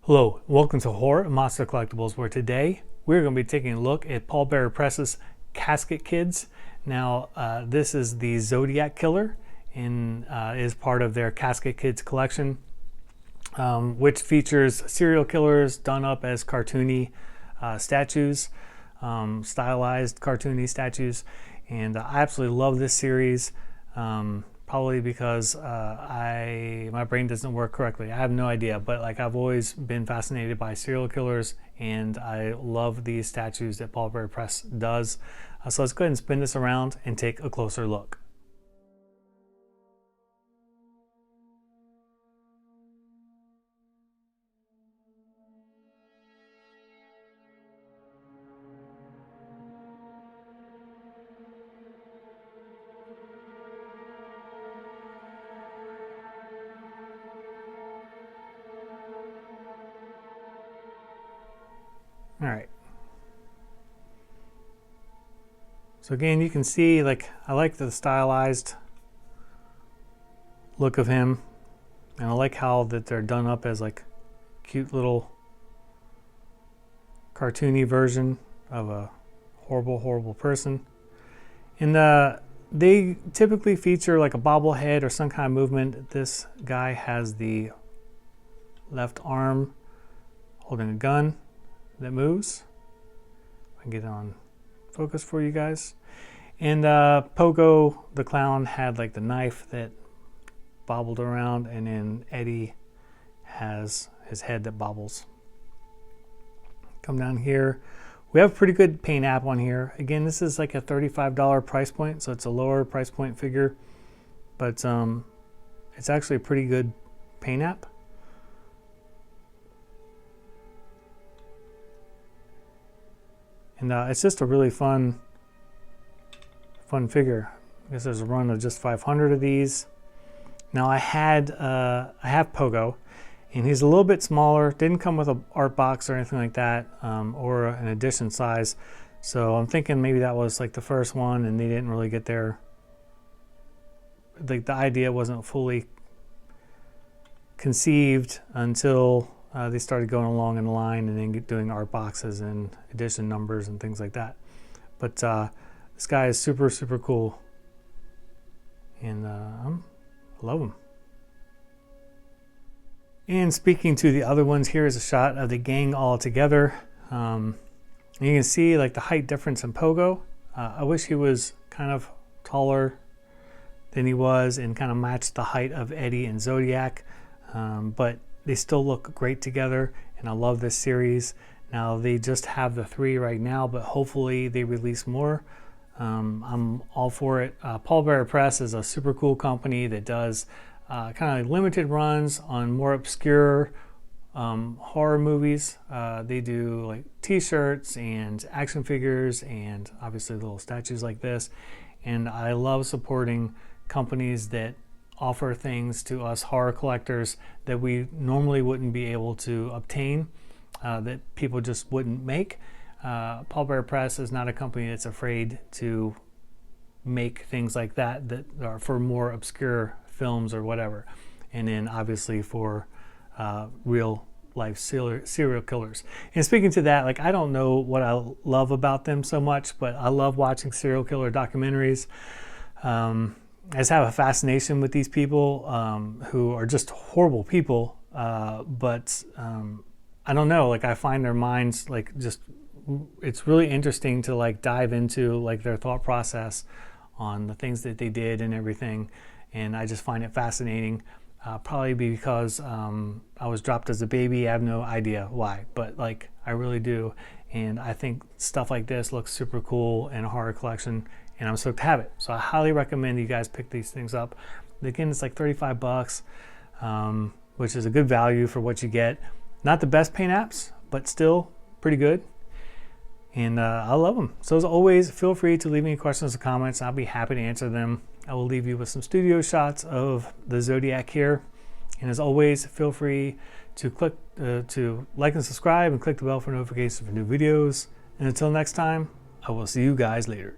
Hello, welcome to Horror and Monster Collectibles, where today we're going to be taking a look at Pallbearer Press's Casket Kids. Now, this is the Zodiac killer and is part of their Casket Kids collection, which features serial killers done up as cartoony statues, stylized cartoony statues. And I absolutely love this series. Probably because my brain doesn't work correctly. I have no idea, but like I've always been fascinated by serial killers, and I love these statues that Pallbearer Press does. So let's go ahead and spin this around and take a closer look. All right. So again, you can see, like, I like the stylized look of him, and I like how that they're done up as like cute little cartoony version of a horrible person. And they typically feature like a bobblehead or some kind of movement. This guy has the left arm holding a gun that moves. I can get it on focus for you guys. And Pogo the clown had like the knife that bobbled around, and then Eddie has his head that bobbles. Come down here. We have a pretty good paint app on here. Again, this is like a $35 price point, so it's a lower price point figure, but it's actually a pretty good paint app. And it's just a really fun figure. I guess there's a run of just 500 of these. Now I have Pogo, and he's a little bit smaller. Didn't come with an art box or anything like that, or an edition size. So I'm thinking maybe that was like the first one, and they didn't really get their, like, the idea wasn't fully conceived until they started going along in the line and then doing art boxes and edition numbers and things like that. But this guy is super cool, and I love him. And speaking to the other ones, here is a shot of the gang all together. You can see like the height difference in Pogo. I wish he was kind of taller than he was and kind of matched the height of Eddie and Zodiac, but they still look great together, and I love this series. Now they just have the 3 right now, but hopefully they release more. I'm all for it. Pallbearer Press is a super cool company that does kind of like limited runs on more obscure horror movies. They do like t-shirts and action figures and obviously little statues like this. And I love supporting companies that offer things to us horror collectors that we normally wouldn't be able to obtain, that people just wouldn't make. Pallbearer Press is not a company that's afraid to make things like that that are for more obscure films or whatever. And then obviously for real life serial killers. And speaking to that, like, I don't know what I love about them so much, but I love watching serial killer documentaries. I just have a fascination with these people who are just horrible people, but I don't know, like, I find their minds, like, just, it's really interesting to like dive into like their thought process on the things that they did and everything, and I just find it fascinating. Probably because I was dropped as a baby. I have no idea why, but like I really do, and I think stuff like this looks super cool in a horror collection, and I'm stoked to have it. So I highly recommend you guys pick these things up. Again, it's like 35 bucks, which is a good value for what you get. Not the best paint apps, but still pretty good. And I love them. So as always, feel free to leave me questions or comments. I'll be happy to answer them. I will leave you with some studio shots of the Zodiac here. And as always, feel free to click to like and subscribe and click the bell for notifications for new videos. And until next time, I will see you guys later.